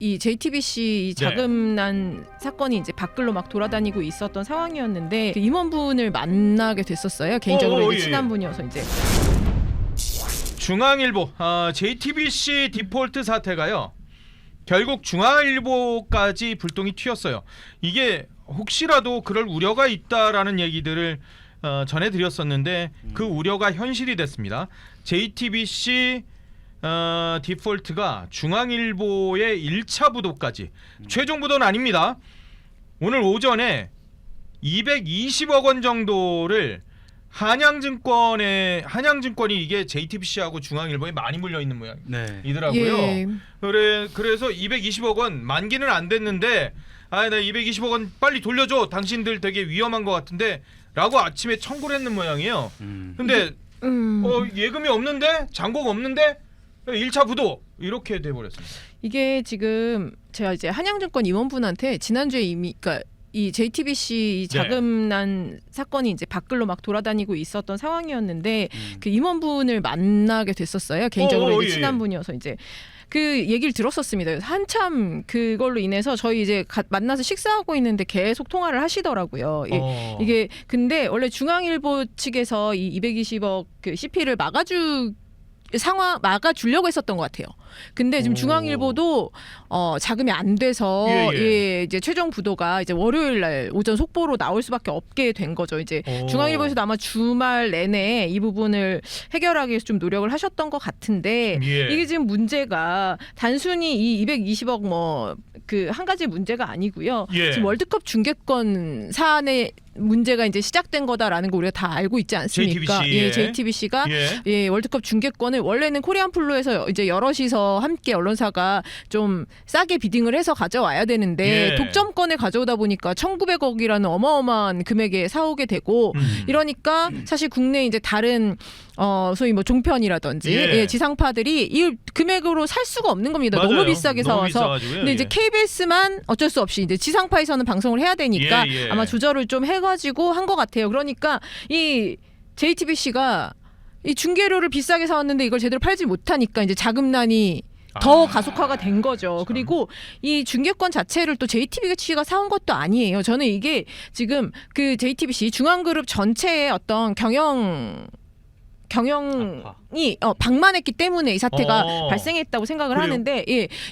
이 JTBC 이 자금난 사건이 이제 밖으로 막 돌아다니고 있었던 상황이었는데 그 임원분을 만나게 됐었어요. 개인적으로 이제 친한 분이어서 이제 중앙일보 JTBC 디폴트 사태가요. 결국 중앙일보까지 불똥이 튀었어요. 이게 혹시라도 그럴 우려가 있다라는 얘기들을 전해드렸었는데 그 우려가 현실이 됐습니다. JTBC 디폴트가 중앙일보의 1차 부도까지 최종 부도는 아닙니다. 오늘 오전에 220억 원 정도를 한양증권이 이게 JTBC하고 중앙일보에 많이 물려 있는 모양이더라고요. 예. 그래서 220억 원 만기는 안 됐는데 나 220억 원 빨리 돌려줘. 당신들 되게 위험한 것 같은데 라고 아침에 청구를 했는 모양이에요. 근데 예금이 없는데 잔고가 없는데 1차 부도 이렇게 돼버렸습니다. 이게 지금 제가 이제 한양증권 임원분한테 지난주에 이미 그러니까 이 JTBC 이 자금난 사건이 이제 밖으로 막 돌아다니고 있었던 상황이었는데 그 임원분을 만나게 됐었어요. 개인적으로 이제 친한 분이어서 이제 그 얘기를 들었었습니다. 한참 그걸로 인해서 저희 이제 만나서 식사하고 있는데 계속 통화를 하시더라고요. 이게 근데 원래 중앙일보 측에서 이 220억 그 CP를 막아주려고 했었던 것 같아요. 근데 지금 중앙일보도 자금이 안 돼서 이제 최종 부도가 이제 월요일 날 오전 속보로 나올 수밖에 없게 된 거죠. 이제 중앙일보에서도 아마 주말 내내 이 부분을 해결하기 위해서 좀 노력을 하셨던 것 같은데 이게 지금 문제가 단순히 이 220억 뭐 그 한 가지 문제가 아니고요. 지금 월드컵 중계권 사안에 문제가 이제 시작된 거다라는 거 우리가 다 알고 있지 않습니까? JTBC가 월드컵 중계권을 원래는 코리안 플루에서 이제 여럿이서 함께 언론사가 좀 싸게 비딩을 해서 가져와야 되는데 독점권을 가져오다 보니까 1,900억이라는 어마어마한 금액에 사오게 되고 이러니까 사실 국내 이제 다른 소위 뭐 종편이라든지 지상파들이 이 금액으로 살 수가 없는 겁니다. 맞아요. 너무 비싸게 사와서. 근데 이제 KBS만 어쩔 수 없이 이제 지상파에서는 방송을 해야 되니까 아마 조절을 좀 해가지고 한 것 같아요. 그러니까 이 JTBC가 이 중계료를 비싸게 사왔는데 이걸 제대로 팔지 못하니까 이제 자금난이 더 가속화가 된 거죠. 그리고 이 중계권 자체를 또 JTBC가 사온 것도 아니에요. 저는 이게 지금 그 JTBC 중앙그룹 전체의 어떤 경영이 방만했기 때문에 이 사태가 발생했다고 생각을 하는데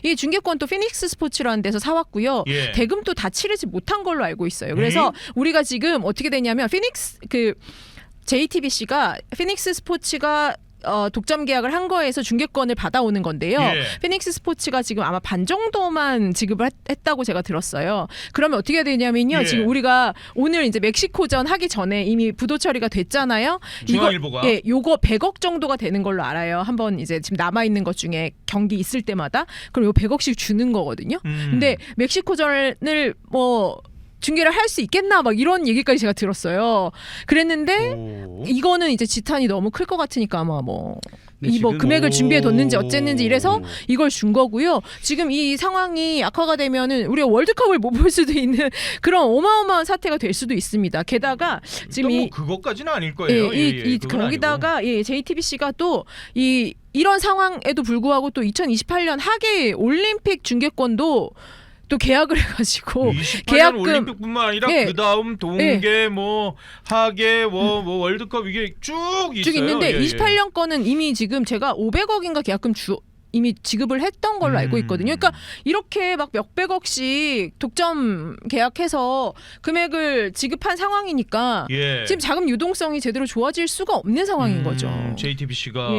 이 중계권 또 피닉스 스포츠라는 데서 사왔고요. 대금도 다 치르지 못한 걸로 알고 있어요. 그래서 우리가 지금 어떻게 되냐면 JTBC가 피닉스 스포츠가 독점 계약을 한 거에서 중계권을 받아오는 건데요. 피닉스 스포츠가 지금 아마 반 정도만 지급을 했다고 제가 들었어요. 그러면 어떻게 되냐면요. 지금 우리가 오늘 이제 멕시코전 하기 전에 이미 부도 처리가 됐잖아요. 중앙일보가 요거 100억 정도가 되는 걸로 알아요. 한번 이제 지금 남아 있는 것 중에 경기 있을 때마다 그럼 요 100억씩 주는 거거든요. 근데 멕시코전을 뭐 중계를 할 수 있겠나 막 이런 얘기까지 제가 들었어요. 그랬는데 이거는 이제 지탄이 너무 클 것 같으니까 아마 뭐 금액을 준비해 뒀는지 어쨌는지 이래서 이걸 준 거고요. 지금 이 상황이 악화가 되면은 우리가 월드컵을 못 볼 수도 있는 그런 어마어마한 사태가 될 수도 있습니다. 게다가 지금 그것까지는 아닐 거예요. 거기다가 JTBC가 또 이런 상황에도 불구하고 또 2028년 하계 올림픽 중계권도 또 계약을 해가지고 계약금 올림픽뿐만 아니라 그 다음 동계 뭐 하계 월드컵 이게 쭉 있는데 28년 거는 이미 지금 제가 500억인가 계약금 이미 지급을 했던 걸로 알고 있거든요. 그러니까 이렇게 막 몇백억씩 독점 계약해서 금액을 지급한 상황이니까 지금 자금 유동성이 제대로 좋아질 수가 없는 상황인 거죠. JTBC가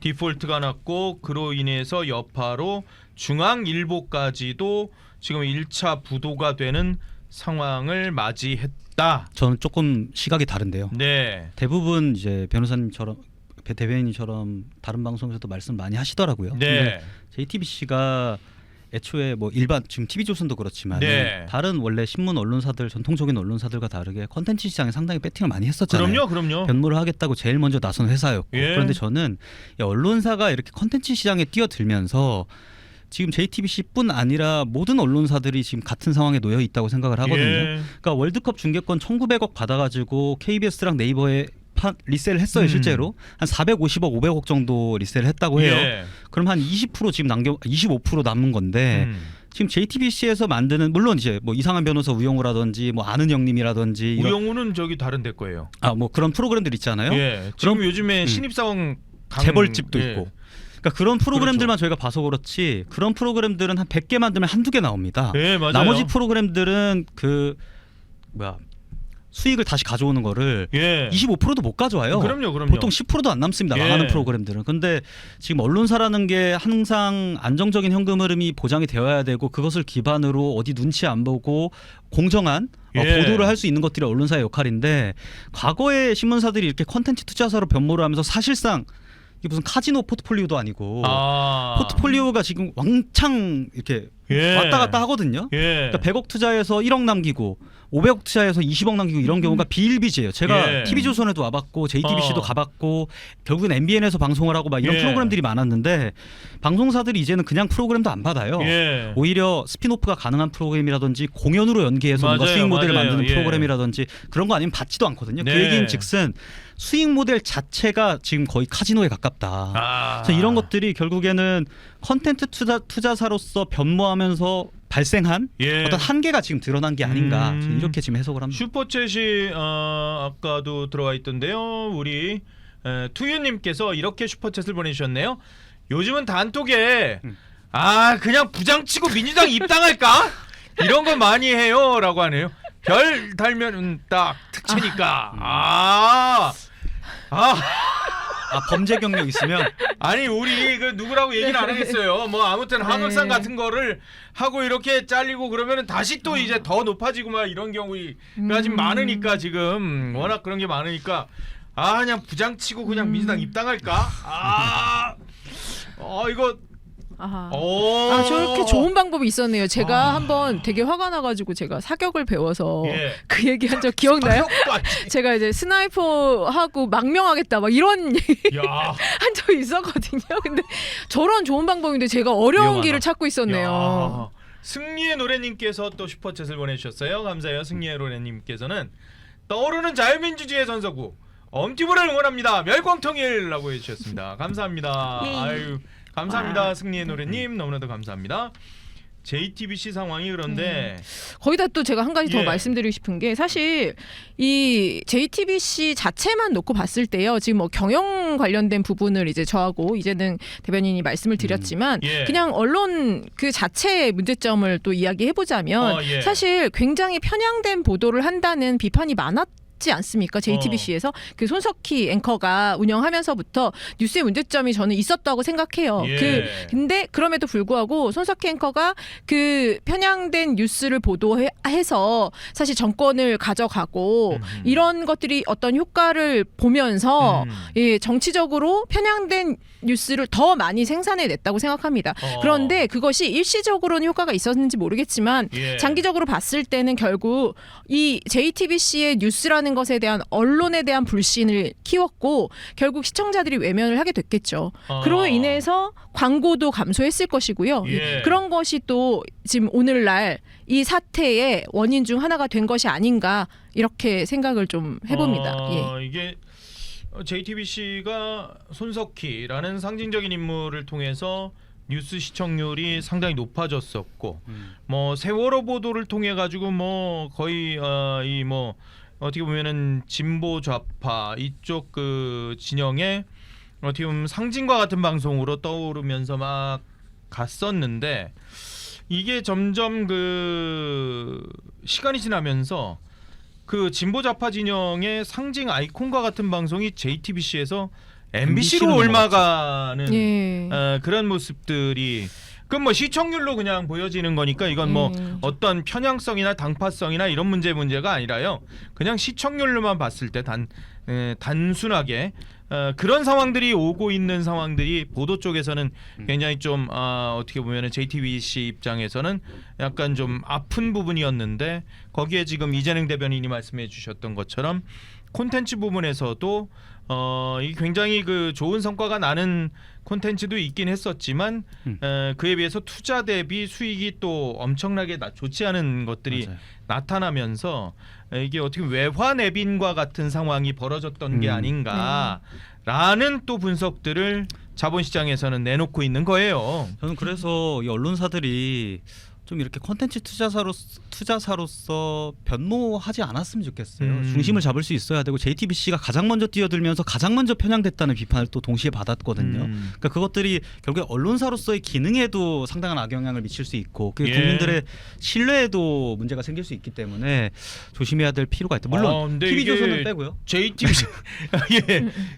디폴트가 났고 그로 인해서 여파로 중앙일보까지도 지금 1차 부도가 되는 상황을 맞이했다. 저는 조금 시각이 다른데요. 대부분 이제 대변인님처럼 다른 방송에서도 말씀 많이 하시더라고요. JTBC가 애초에 뭐 일반 지금 TV조선도 그렇지만 다른 원래 신문 언론사들 전통적인 언론사들과 다르게 컨텐츠 시장에 상당히 배팅을 많이 했었잖아요. 그럼요. 변모를 하겠다고 제일 먼저 나선 회사였고 그런데 저는 언론사가 이렇게 컨텐츠 시장에 뛰어들면서 지금 JTBC뿐 아니라 모든 언론사들이 지금 같은 상황에 놓여 있다고 생각을 하거든요. 그러니까 월드컵 중계권 1,900억 받아가지고 KBS랑 네이버에 리셀을 했어요. 실제로 한 450억, 500억 정도 리셀을 했다고 해요. 그럼 한 20% 지금 25% 남은 건데 지금 JTBC에서 만드는 물론 이제 뭐 이상한 변호사 우영우라든지 뭐 아는 형님이라든지 우영우는 저기 다른 데 거예요. 뭐 그런 프로그램들 있잖아요. 예. 지금 요즘에 신입사원 재벌집도 예. 있고. 그러니까 그런 프로그램들만 저희가 봐서 그렇지 그런 프로그램들은 한 100개 만들면 한두 개 나옵니다. 예, 맞아요. 나머지 프로그램들은 그 수익을 다시 가져오는 거를 예. 25%도 못 가져와요. 그럼요. 보통 10%도 안 남습니다. 예. 망하는 프로그램들은. 근데 지금 언론사라는 게 항상 안정적인 현금 흐름이 보장이 되어야 되고 그것을 기반으로 어디 눈치 안 보고 공정한 예. 보도를 할 수 있는 것들이 언론사의 역할인데 과거에 신문사들이 이렇게 컨텐츠 투자사로 변모를 하면서 사실상 이게 무슨 카지노 포트폴리오도 아니고 포트폴리오가 지금 왕창 이렇게 예. 왔다 갔다 하거든요. 예. 그러니까 100억 투자해서 1억 남기고 500억 투자해서 20억 남기고 이런 경우가 비일비재예요. 제가 예. TV조선에도 와봤고 JTBC도 가봤고 결국은 MBN에서 방송을 하고 막 이런 예. 프로그램들이 많았는데 방송사들이 이제는 그냥 프로그램도 안 받아요. 예. 오히려 스피노프가 가능한 프로그램이라든지 공연으로 연계해서 뭔가 맞아요, 수익 모델을 맞아요. 만드는 예. 프로그램이라든지 그런 거 아니면 받지도 않거든요. 네. 그 얘기인 즉슨 수익 모델 자체가 지금 거의 카지노에 가깝다. 그래서 이런 것들이 결국에는 컨텐츠 투자사로서 변모하면서 발생한 예. 어떤 한계가 지금 드러난 게 아닌가 저는 이렇게 지금 해석을 합니다. 슈퍼챗이 아까도 들어와 있던데요. 우리 투유님께서 이렇게 슈퍼챗을 보내주셨네요. 요즘은 단톡에 그냥 부장치고 민주당 입당할까? 이런 거 많이 해요라고 하네요. 별 달면은 딱 특채니까. 범죄 경력 있으면 아니 우리 그 누구라고 얘기는 안 하겠어요. 뭐 아무튼 하극상 같은 거를 하고 이렇게 잘리고 그러면은 다시 또 이제 더 높아지고 막 이런 경우가 지금 많으니까 지금 워낙 그런 게 많으니까 그냥 부장치고 그냥 민주당 입당할까? 이거 저렇게 좋은 방법이 있었네요. 제가 한번 되게 화가 나가지고 제가 사격을 배워서 예. 그 얘기한 적 기억나요? 제가 이제 스나이퍼하고 망명하겠다 막 이런 한 적이 있었거든요. 근데 저런 좋은 방법인데 제가 어려운 위험하다. 길을 찾고 있었네요. 승리의 노래님께서 또 슈퍼챗을 보내주셨어요. 감사해요. 승리의 노래님께서는 떠오르는 자유민주주의의 전서구 엄티브를 응원합니다. 멸광통일라고 해주셨습니다. 감사합니다. 아유. 감사합니다. 승리의 노래님 너무나도 감사합니다. JTBC 상황이 그런데 거기다 또 제가 한 가지 더 예. 말씀드리고 싶은 게 사실 이 JTBC 자체만 놓고 봤을 때요. 지금 뭐 경영 관련된 부분을 이제 저하고 이제는 대변인이 말씀을 드렸지만 예. 그냥 언론 그 자체의 문제점을 또 이야기해 보자면 예. 사실 굉장히 편향된 보도를 한다는 비판이 많았지 않습니까? JTBC에서 그 손석희 앵커가 운영하면서부터 뉴스의 문제점이 저는 있었다고 생각해요. 예. 근데 그럼에도 불구하고 손석희 앵커가 그 편향된 뉴스를 보도해서 사실 정권을 가져가고 이런 것들이 어떤 효과를 보면서 예, 정치적으로 편향된 뉴스를 더 많이 생산해냈다고 생각합니다. 그런데 그것이 일시적으로는 효과가 있었는지 모르겠지만 예. 장기적으로 봤을 때는 결국 이 JTBC의 뉴스라는 것에 대한 언론에 대한 불신을 키웠고 결국 시청자들이 외면을 하게 됐겠죠. 그로 인해서 광고도 감소했을 것이고요. 예. 그런 것이 또 지금 오늘날 이 사태의 원인 중 하나가 된 것이 아닌가 이렇게 생각을 좀 해봅니다. 예. 이게 JTBC가 손석희라는 상징적인 인물을 통해서 뉴스 시청률이 상당히 높아졌었고 뭐 세월호 보도를 통해 가지고 뭐 거의 이 뭐 어떻게 보면은 진보 좌파 이쪽 그 진영의 어떻게 보면 상징과 같은 방송으로 떠오르면서 막 갔었는데 이게 점점 그 시간이 지나면서 그 진보 좌파 진영의 상징 아이콘과 같은 방송이 JTBC에서 MBC로 올라가는 예. 그런 모습들이 그럼 뭐 시청률로 그냥 보여지는 거니까 이건 뭐 어떤 편향성이나 당파성이나 이런 문제가 아니라요. 그냥 시청률로만 봤을 때 단순하게 그런 상황들이 오고 있는 상황들이 보도 쪽에서는 굉장히 좀 어떻게 보면은 JTBC 입장에서는 약간 좀 아픈 부분이었는데 거기에 지금 이재능 대변인이 말씀해 주셨던 것처럼 콘텐츠 부분에서도 이 굉장히 그 좋은 성과가 나는 콘텐츠도 있긴 했었지만 그에 비해서 투자 대비 수익이 또 엄청나게 좋지 않은 것들이 맞아요. 나타나면서 이게 어떻게 외화 내빈과 같은 상황이 벌어졌던 게 아닌가라는 또 분석들을 자본시장에서는 내놓고 있는 거예요. 저는 그래서 이 언론사들이 좀 이렇게 컨텐츠 투자사로서 변모하지 않았으면 좋겠어요. 중심을 잡을 수 있어야 되고 JTBC가 가장 먼저 뛰어들면서 가장 먼저 편향됐다는 비판을 또 동시에 받았거든요. 그러니까 그것들이 결국에 언론사로서의 기능에도 상당한 악영향을 미칠 수 있고 그 국민들의 신뢰에도 문제가 생길 수 있기 때문에 조심해야 될 필요가 있다. 물론 TV조선은 빼고요. JTBC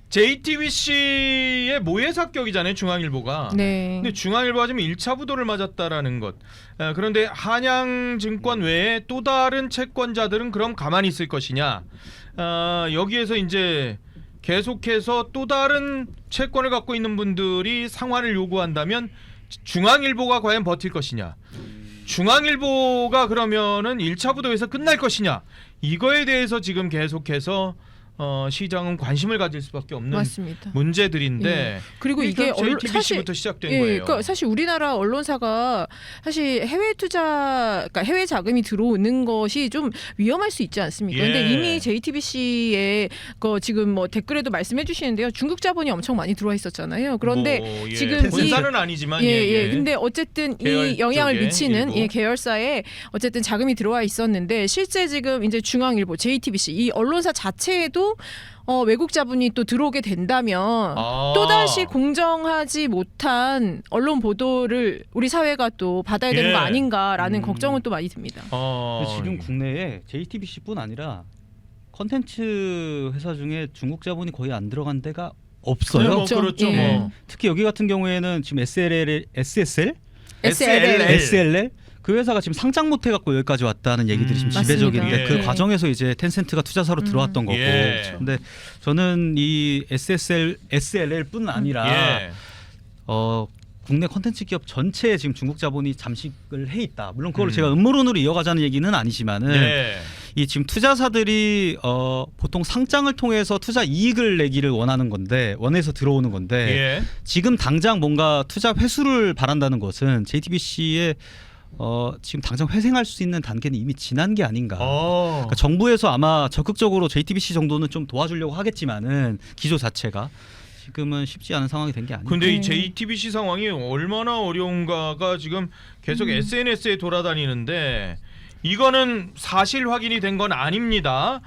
JTBC의 모해사격이잖아요. 중앙일보가. 네. 근데 중앙일보가 지금 1차 부도를 맞았다라는 것. 그런데 한양증권 외에 또 다른 채권자들은 그럼 가만히 있을 것이냐? 여기에서 이제 계속해서 또 다른 채권을 갖고 있는 분들이 상환을 요구한다면 중앙일보가 과연 버틸 것이냐? 중앙일보가 그러면은 1차 부도에서 끝날 것이냐? 이거에 대해서 지금 계속해서 시장은 관심을 가질 수밖에 없는 맞습니다. 문제들인데 예. 그리고 이게 JTBC부터 시작된 예, 거예요. 그러니까 사실 우리나라 언론사가 사실 해외 투자, 그러니까 해외 자금이 들어오는 것이 좀 위험할 수 있지 않습니까? 예. 근데 이미 JTBC에 지금 뭐 댓글에도 말씀해 주시는데요. 중국 자본이 엄청 많이 들어와 있었잖아요. 그런데 예. 지금 본사는 아니지만 예. 근데 어쨌든 이 영향을 미치는 계열사에 어쨌든 자금이 들어와 있었는데 실제 지금 이제 중앙일보, JTBC 이 언론사 자체에도 외국 자본이 또 들어오게 된다면 또다시 공정하지 못한 언론 보도를 우리 사회가 또 받아야 되는 거 아닌가라는 걱정은 또 많이 듭니다. 지금 국내에 JTBC뿐 아니라 컨텐츠 회사 중에 중국 자본이 거의 안 들어간 데가 없어요. 그렇죠. 예. 뭐. 특히 여기 같은 경우에는 지금 SLL 그 회사가 지금 상장 못 해갖고 여기까지 왔다는 얘기들이 지금 지배적인데 맞습니다. 그 예. 과정에서 이제 텐센트가 투자사로 들어왔던 거고. 예. 근데 저는 이 SLL뿐 아니라 국내 콘텐츠 기업 전체에 지금 중국 자본이 잠식을 해 있다. 물론 그걸 제가 음모론으로 이어가자는 얘기는 아니지만은 이 지금 투자사들이 보통 상장을 통해서 투자 이익을 내기를 원해서 들어오는 건데 지금 당장 뭔가 투자 회수를 바란다는 것은 JTBC의 지금 당장 회생할 수 있는 단계는 이미 지난 게 아닌가. 그러니까 정부에서 아마 적극적으로 JTBC 정도는 좀 도와주려고 하겠지만은 기조 자체가 지금은 쉽지 않은 상황이 된 게 아니에요. 근데 이 JTBC 상황이 얼마나 어려운가가 지금 계속 SNS에 돌아다니는데 이거는 사실 확인이 된 건 아닙니다.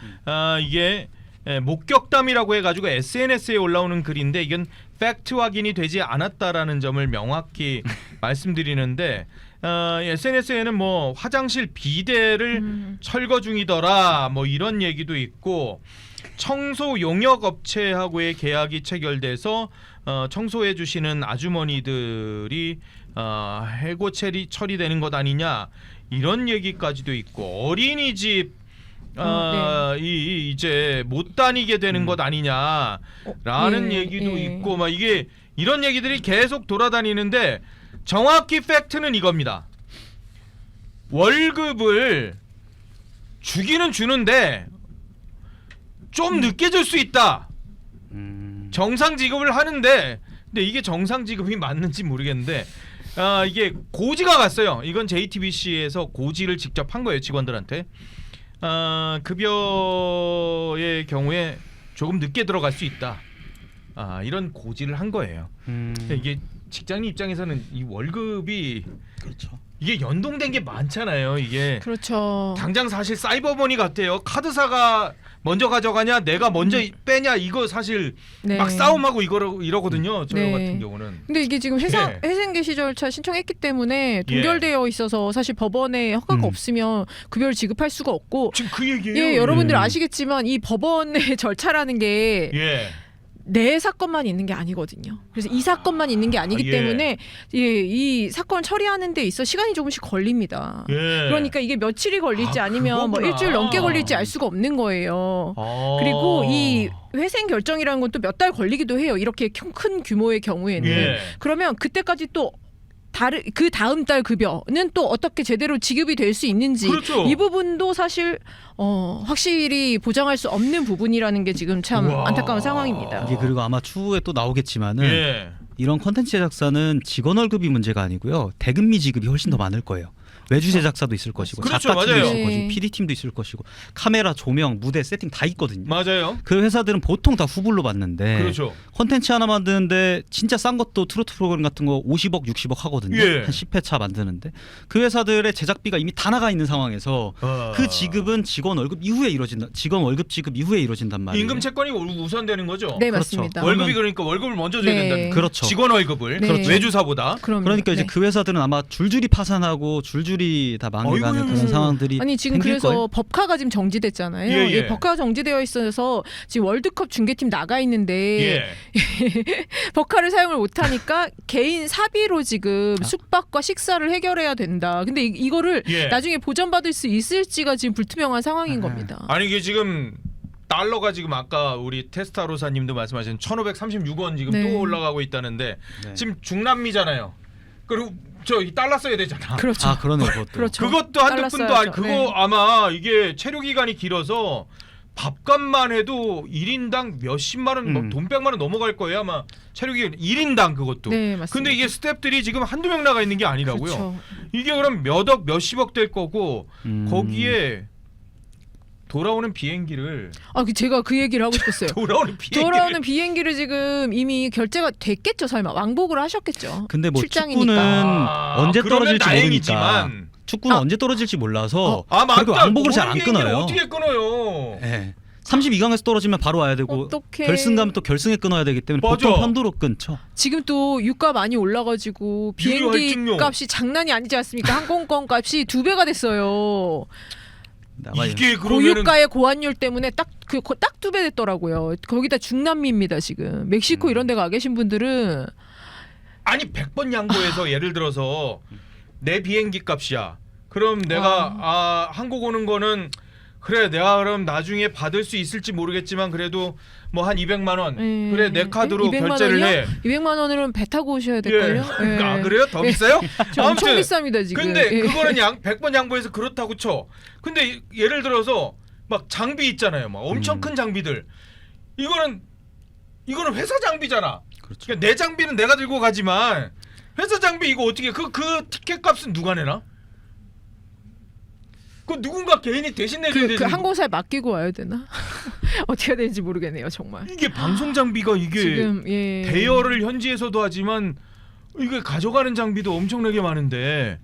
이게 목격담이라고 해가지고 SNS에 올라오는 글인데 이건 팩트 확인이 되지 않았다라는 점을 명확히 말씀드리는데 SNS에는 뭐 화장실 비데를 철거 중이더라 뭐 이런 얘기도 있고 청소 용역 업체하고의 계약이 체결돼서 청소해 주시는 아주머니들이 해고 처리되는 것 아니냐 이런 얘기까지도 있고 어린이집 이제 못 다니게 되는 것 아니냐라는 얘기도 있고 막 이게 이런 얘기들이 계속 돌아다니는데 정확히 팩트는 이겁니다. 월급을 주기는 주는데 좀 늦게 줄 수 있다. 정상 지급을 하는데 근데 이게 정상 지급이 맞는지 모르겠는데 이게 고지가 갔어요. 이건 JTBC에서 고지를 직접 한 거예요. 직원들한테. 급여의 경우에 조금 늦게 들어갈 수 있다. 이런 고지를 한 거예요. 이게 직장인 입장에서는 이 월급이 이게 연동된 게 많잖아요. 이게 당장 사실 사이버머니 같아요. 카드사가 먼저 가져가냐 내가 먼저 빼냐 이거 사실 막 싸움하고 이러거든요. 저 같은 경우는. 근데 이게 지금 회생 개시 절차 신청했기 때문에 동결되어 있어서 사실 법원에 허가가 없으면 급여를 지급할 수가 없고 지금 그 얘기예요. 예, 여러분들 아시겠지만 이 법원의 절차라는 게 내 사건만 있는 게 아니거든요. 그래서 이 사건만 있는 게 아니기 때문에 이 사건을 처리하는 데 있어 시간이 조금씩 걸립니다. 그러니까 이게 며칠이 걸릴지 아니면 뭐 일주일 넘게 걸릴지 알 수가 없는 거예요. 그리고 이 회생 결정이라는 건 또 몇 달 걸리기도 해요. 이렇게 큰 규모의 경우에는. 그러면 그때까지 또 그 다음 달 급여는 또 어떻게 제대로 지급이 될 수 있는지 이 부분도 사실 확실히 보장할 수 없는 부분이라는 게 지금 참 안타까운 상황입니다. 이게 그리고 아마 추후에 또 나오겠지만은 이런 컨텐츠 제작사는 직원 월급이 문제가 아니고요. 대금미 지급이 훨씬 더 많을 거예요. 외주 제작사도 있을 것이고 그렇죠, 작가팀도 맞아요. 있을 것이고 네. PD팀도 있을 것이고 카메라, 조명, 무대, 세팅 다 있거든요. 맞아요. 그 회사들은 보통 다 후불로 받는데 그렇죠. 콘텐츠 하나 만드는데 진짜 싼 것도 트로트 프로그램 같은 거 50억, 60억 하거든요. 예. 한 10회차 만드는데 그 회사들의 제작비가 이미 다 나가 있는 상황에서 그 지급은 직원 월급 이후에 이루어진다. 직원 월급 지급 이후에 이루어진단 말이에요. 임금 채권이 우선되는 거죠. 네, 그렇죠. 맞습니다. 월급이 그러니까 월급을 먼저 줘야 네. 된다는. 그렇죠. 직원 월급을 네. 그렇죠. 외주사보다. 그러니까 이제 네. 그 회사들은 아마 줄줄이 파산하고 줄줄이 다 망해가는 어이구. 그런 상황들이 아니 지금 생길 그래서 거예요. 법카가 지금 정지됐잖아요. 예, 예. 법카가 정지되어 있어서 지금 월드컵 중계팀 나가 있는데 예. 법카를 사용을 못하니까 개인 사비로 지금 숙박과 식사를 해결해야 된다. 근데 이거를 예. 나중에 보전받을 수 있을지가 지금 불투명한 상황인 겁니다. 아니 이게 지금 달러가 지금 아까 우리 테스타로사님도 말씀하신 1,536원 지금 네. 또 올라가고 있다는데 네. 지금 중남미잖아요. 그리고 저 달러 써야 되잖아. 그렇죠. 아 그러네요. 그것도. 그렇죠. 그것도 한두 달러 푼도 아니 써야죠. 그거 네. 아마 이게 체류 기간이 길어서 밥값만 해도 1인당 몇십만 원, 뭐 돈 100만 원 넘어갈 거예요 아마 체류 기간 1인당 그것도. 네, 맞습니다. 근데 이게 스태프들이 지금 한두 명 나가 있는 게 아니라고요. 그렇죠. 이게 그럼 몇억 몇십억 될 거고 거기에 돌아오는 비행기를 제가 그 얘기를 하고 싶었어요. 돌아오는 비행기를 지금 이미 결제가 됐겠죠, 설마 왕복을 하셨겠죠. 근데 뭐 출장이니까. 축구는 언제 그러면 떨어질지 모르니까. 다행이지만 축구는 언제 떨어질지 몰라서 맞다. 그리고 왕복을 잘 안 오는 비행기를 끊어요. 어떻게 끊어요? 네. 32강에서 떨어지면 바로 와야 되고 어떡해. 결승 가면 또 결승에 끊어야 되기 때문에 맞아. 보통 편도로 끊죠. 지금 또 유가 많이 올라가지고 비행기 할증료. 값이 장난이 아니지 않습니까? 항공권 값이 2배가 됐어요. 아마 이게 그러면은 고유가의 고환율 때문에 딱 2배 됐더라고요. 거기다 중남미입니다 지금. 멕시코 이런 데 가 계신 분들은 아니 100번 양보해서 예를 들어서 내 비행기 값이야. 그럼 내가 한국 오는 거는 그래 내가 그럼 나중에 받을 수 있을지 모르겠지만 그래도 뭐 한 200만 원 그래 내 카드로 200만 결제를 원이요? 해. 200만 원으로는 배 타고 오셔야 될걸요? 예. 아 그래요? 더 비싸요? 엄청 비쌉니다 지금. 근데 예. 그거는 100번 양보해서 그렇다고 쳐. 근데 예를 들어서 막 장비 있잖아요. 막 엄청 큰 장비들. 이거는 회사 장비잖아. 그렇죠. 그러니까 내 장비는 내가 들고 가지만 회사 장비 이거 어떻게 그 티켓 값은 누가 내나? 그 누군가 개인이 대신 내줘야 되는 그 항공사에 맡기고 와야 되나? 어떻게 해야 되는지 모르겠네요 정말. 이게 방송 장비가 이게 지금 대여를 현지에서도 하지만 이게 가져가는 장비도 엄청나게 많은데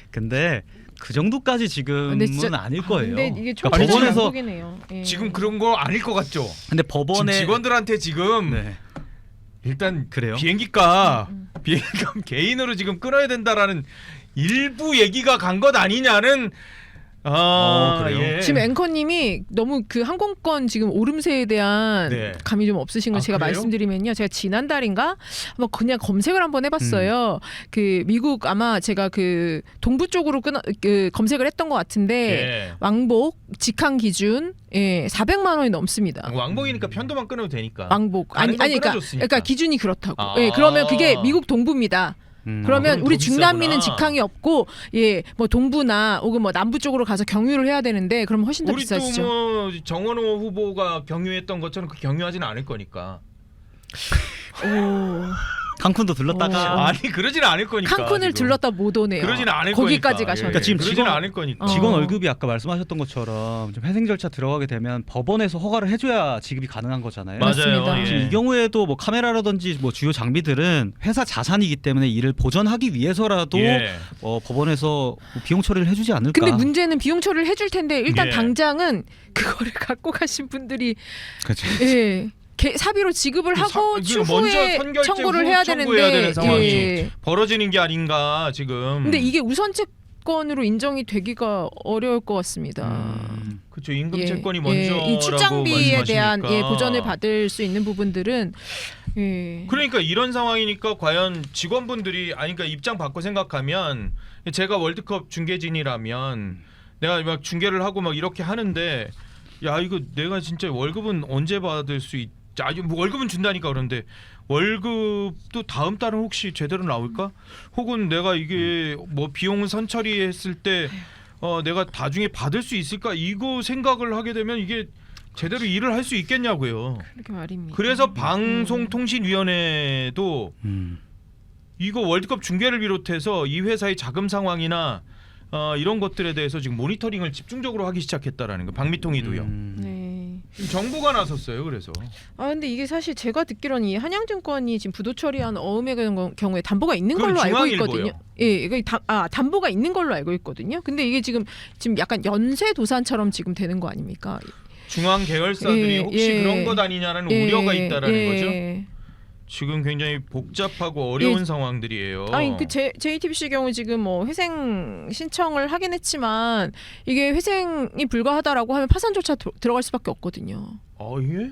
근데 그 정도까지 지금은 아닐 거예요. 근데 이게 그러니까 총체적 법원에서 양국이네요. 예. 지금 그런 거 아닐 것 같죠? 근데 지금 법원에 직원들한테 지금 네. 일단 그래요? 비행기값 개인으로 지금 끊어야 된다라는 일부 얘기가 간 것 아니냐는 그래요? 예. 지금 앵커님이 너무 그 항공권 지금 오름세에 대한 네. 감이 좀 없으신 걸 제가 그래요? 말씀드리면요. 제가 지난달인가 뭐 그냥 검색을 한번 해봤어요. 그 미국 아마 제가 그 동부 쪽으로 검색을 했던 것 같은데 예. 왕복 직항 기준 400만 원이 넘습니다. 왕복이니까 편도만 끊어도 되니까. 왕복 가는 건 그러니까 끊어줬으니까. 그러니까 기준이 그렇다고. 아. 예, 그러면 그게 미국 동부입니다. 그러면 그럼 우리 더 중남미는 비싸구나. 직항이 없고 뭐 동부나 혹은 뭐 남부 쪽으로 가서 경유를 해야 되는데 그럼 훨씬 더 우리 또 비싸지죠. 뭐 정원호 후보가 경유했던 것처럼 그 경유하지는 않을 거니까. 오. 칸쿤도 들렀다가 아니 그러지는 않을 거니까. 칸쿤을 지금. 들렀다 못 오네요. 그러지는 않을 거기까지 거니까. 가셨네. 그러니까 지금 그러지는 직원- 않을 거니까. 직원 월급이 아까 말씀하셨던 것처럼 좀 회생 절차 들어가게 되면 법원에서 허가를 해줘야 지급이 가능한 거잖아요. 맞습니다. 맞아요. 지금 이 경우에도 뭐 카메라라든지 뭐 주요 장비들은 회사 자산이기 때문에 이를 보전하기 위해서라도 예. 법원에서 뭐 비용 처리를 해주지 않을까. 근데 문제는 비용 처리를 해줄 텐데 일단 예. 당장은 그거를 갖고 가신 분들이 그렇죠. 예. 사비로 지급을 하고 먼저 추후에 선결제 청구를 후 해야 청구해야 되는데 되는 상황이 예. 벌어지는 게 아닌가 지금. 근데 이게 우선 채권으로 인정이 되기가 어려울 것 같습니다. 그렇죠. 임금 예, 채권이 예, 먼저라고 이 출장비에 대한 말씀하시니까. 보전을 받을 수 있는 부분들은 그러니까 이런 상황이니까 과연 직원분들이 그러니까 입장 바꿔 생각하면 제가 월드컵 중계진이라면 내가 막 중계를 하고 막 이렇게 하는데 야 이거 내가 진짜 월급은 언제 받을 수 있? 뭐 월급은 준다니까 그런데 월급도 다음 달은 혹시 제대로 나올까? 혹은 내가 이게 뭐 비용 선처리했을 때 내가 나중에 받을 수 있을까? 이거 생각을 하게 되면 이게 제대로 일을 할 수 있겠냐고요. 그렇게 말입니다. 그래서 방송통신위원회도 이거 월드컵 중계를 비롯해서 이 회사의 자금 상황이나 이런 것들에 대해서 지금 모니터링을 집중적으로 하기 시작했다라는 거. 박미통이도요. 네. 지금 정부가 나섰어요. 그래서 근데 이게 사실 제가 듣기로는 이 한양증권이 지금 부도 처리한 어음의 경우에 담보가 있는 그건 걸로 알고 중앙일보요. 있거든요. 예, 이거 담보가 있는 걸로 알고 있거든요. 근데 이게 지금 약간 연쇄 도산처럼 지금 되는 거 아닙니까? 중앙 계열사들이 혹시 그런 것 아니냐라는 우려가 있다라는 거죠. 지금 굉장히 복잡하고 어려운 상황들이에요. 아니 그 JTBC 경우 지금 뭐 회생 신청을 하긴 했지만 이게 회생이 불가하다라고 하면 파산조차 들어갈 수밖에 없거든요. 예?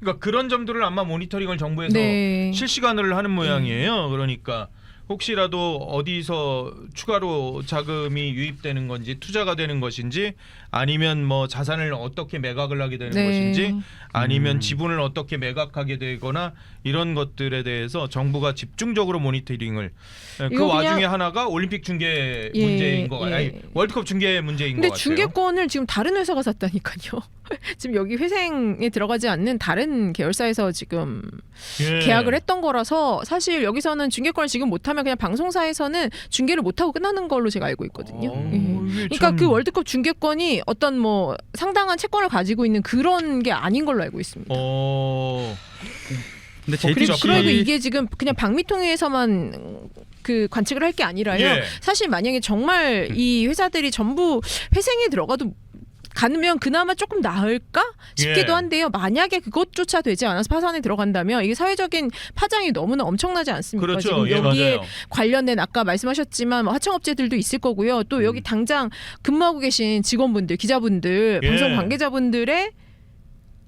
그러니까 그런 점들을 아마 모니터링을 정부에서 네. 실시간으로 하는 모양이에요. 그러니까 혹시라도 어디서 추가로 자금이 유입되는 건지 투자가 되는 것인지 아니면 뭐 자산을 어떻게 매각을 하게 되는 네. 것인지 아니면 지분을 어떻게 매각하게 되거나 이런 것들에 대해서 정부가 집중적으로 모니터링을 그 이거 와중에 그냥- 하나가 올림픽 중계 예, 문제인 거 예. 아니 월드컵 중계 문제인 것 근데 같아요. 중개권을 지금 다른 회사가 샀다니까요. 지금 여기 회생에 들어가지 않는 다른 계열사에서 지금 예. 계약을 했던 거라서 사실 여기서는 중개권을 지금 못하면 그냥 방송사에서는 중계를 못하고 끝나는 걸로 제가 알고 있거든요. 예. 이게 그러니까 참- 그 월드컵 중계권이 어떤 뭐 상당한 채권을 가지고 있는 그런 게 아닌 걸로 알고 있습니다. 근데 그리고 JTBC 이게 지금 그냥 방미통위에서만 그 관측을 할 게 아니라요. 예. 사실 만약에 정말 이 회사들이 전부 회생에 들어가도 가면 그나마 조금 나을까 싶기도 예. 한데요. 만약에 그것조차 되지 않아서 파산에 들어간다면 이게 사회적인 파장이 너무나 엄청나지 않습니까? 그렇죠. 지금 예, 여기에 맞아요. 관련된 아까 말씀하셨지만 뭐 하청업체들도 있을 거고요. 또 여기 당장 근무하고 계신 직원분들, 기자분들, 예. 방송 관계자분들의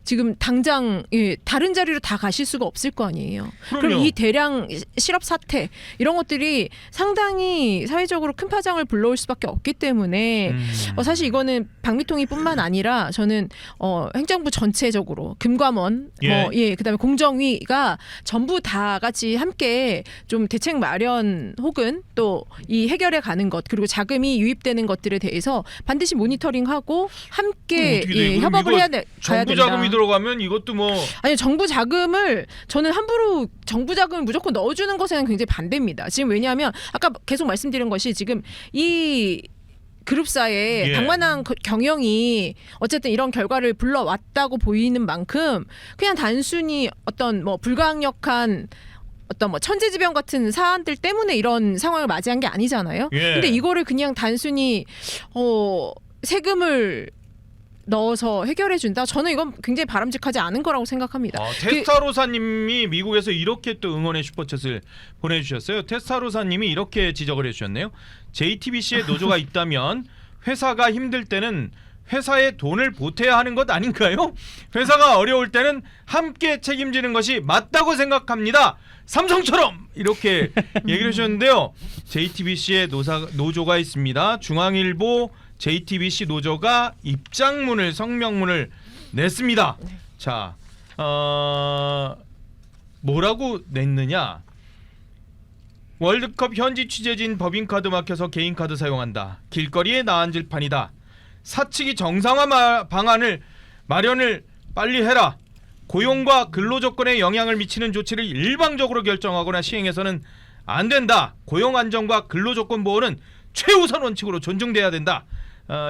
지금 당장 다른 자리로 다 가실 수가 없을 거 아니에요. 그럼 그럼요. 이 대량 실업 사태 이런 것들이 상당히 사회적으로 큰 파장을 불러올 수밖에 없기 때문에 사실 이거는 방미통위뿐만 아니라 저는 행정부 전체적으로 금감원 그다음에 공정위가 전부 다 같이 함께 좀 대책 마련 혹은 또 이 해결해 가는 것 그리고 자금이 유입되는 것들에 대해서 반드시 모니터링하고 함께 어떻게 돼? 그럼 협업을 이거 해야 가야 정부 된다. 자금이 들어가면 이것도 뭐 아니 정부 자금을 저는 함부로 정부 자금을 무조건 넣어주는 것에는 굉장히 반대입니다. 지금 왜냐하면 아까 계속 말씀드린 것이 지금 이 그룹사의 예. 방만한 경영이 어쨌든 이런 결과를 불러왔다고 보이는 만큼 그냥 단순히 어떤 뭐 불강력한 어떤 뭐 천재지변 같은 사안들 때문에 이런 상황을 맞이한 게 아니잖아요. 예. 근데 이거를 그냥 단순히 세금을 넣어서 해결해 준다. 저는 이건 굉장히 바람직하지 않은 거라고 생각합니다. 테스타로사님이 미국에서 이렇게 또 응원의 슈퍼챗을 보내주셨어요. 테스타로사님이 이렇게 지적을 해주셨네요. JTBC에 노조가 있다면 회사가 힘들 때는 회사에 돈을 보태야 하는 것 아닌가요? 회사가 어려울 때는 함께 책임지는 것이 맞다고 생각합니다. 삼성처럼 이렇게 얘기를 해주셨는데요. JTBC에 노조가 있습니다. 중앙일보 JTBC 노조가 입장문을 성명문을 냈습니다. 자, 뭐라고 냈느냐? 월드컵 현지 취재진 법인카드 막혀서 개인카드 사용한다. 길거리에 나앉을 판이다. 사측이 정상화 방안을 마련을 빨리 해라. 고용과 근로조건에 영향을 미치는 조치를 일방적으로 결정하거나 시행해서는 안 된다. 고용 안정과 근로조건 보호는 최우선 원칙으로 존중돼야 된다.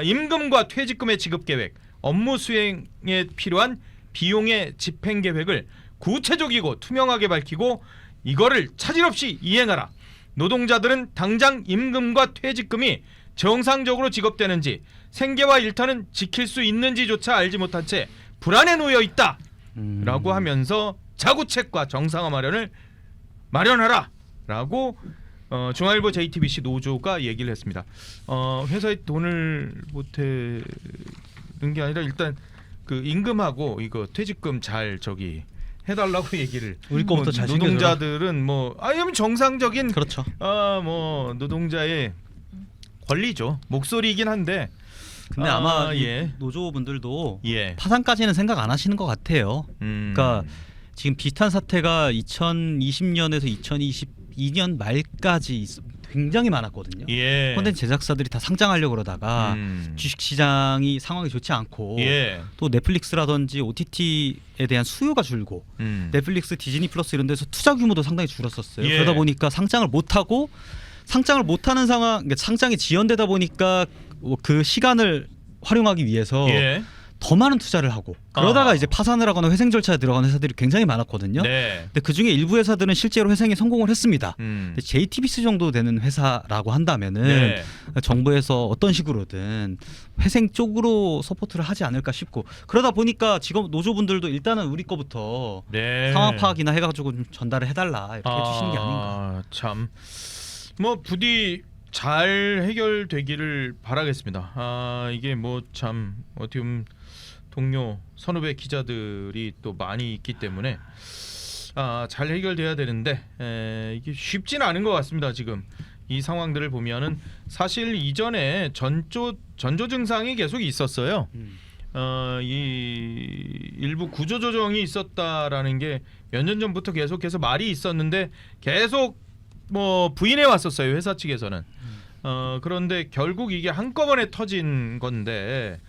임금과 퇴직금의 지급 계획, 업무 수행에 필요한 비용의 집행 계획을 구체적이고 투명하게 밝히고 이거를 차질 없이 이행하라. 노동자들은 당장 임금과 퇴직금이 정상적으로 지급되는지 생계와 일터는 지킬 수 있는지조차 알지 못한 채 불안에 놓여 있다. 라고 하면서 자구책과 정상화 마련하라. 라고 중앙일보 JTBC 노조가 얘기를 했습니다. 회사에 돈을 보태는 게 아니라 일단 그 임금하고 이거 퇴직금 잘 해달라고 얘기를. 우리 거부터 잘 노동자들은 아니면 정상적인 그렇죠. 노동자의 권리죠. 목소리이긴 한데. 근데 아마 예. 노조분들도 예. 파산까지는 생각 안 하시는 것 같아요. 그러니까 지금 비슷한 사태가 2020년에서 2022년 말까지 굉장히 많았거든요. 예. 콘텐츠 제작사들이 다 상장하려고 그러다가 주식시장이 상황이 좋지 않고 예. 또 넷플릭스라든지 OTT에 대한 수요가 줄고 넷플릭스, 디즈니 플러스 이런 데서 투자 규모도 상당히 줄었었어요. 예. 그러다 보니까 상장을 못하고 상장을 못하는 상황, 그러니까 상장이 지연되다 보니까 그 시간을 활용하기 위해서 예. 더 많은 투자를 하고 그러다가 이제 파산을 하거나 회생 절차에 들어가는 회사들이 굉장히 많았거든요. 네. 근데 그 중에 일부 회사들은 실제로 회생에 성공을 했습니다. 근데 JTBC 정도 되는 회사라고 한다면은 네. 정부에서 어떤 식으로든 회생 쪽으로 서포트를 하지 않을까 싶고 그러다 보니까 직업 노조분들도 일단은 우리 거부터 네. 상황 파악이나 해가지고 좀 전달을 해달라 이렇게 해주시는 게 아닌가. 참, 뭐 부디 잘 해결되기를 바라겠습니다. 이게 뭐 참 어떻게 보면 동료 선후배 기자들이 또 많이 있기 때문에 잘 해결돼야 되는데 이게 쉽지는 않은 것 같습니다. 지금 이 상황들을 보면은 사실 이전에 전조 증상이 계속 있었어요. 이 일부 구조 조정이 있었다라는 게 몇 년 전부터 계속해서 말이 있었는데 계속 뭐 부인해 왔었어요, 회사 측에서는. 그런데 결국 이게 한꺼번에 터진 건데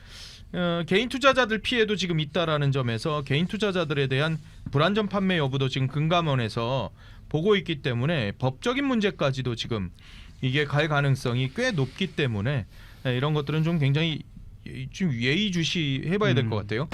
개인 투자자들 피해도 지금 있다라는 점에서 개인 투자자들에 대한 불안전 판매 여부도 지금 금감원에서 보고 있기 때문에 법적인 문제까지도 지금 이게 갈 가능성이 꽤 높기 때문에 이런 것들은 좀 굉장히 좀 예의주시 해봐야 될 것 같아요.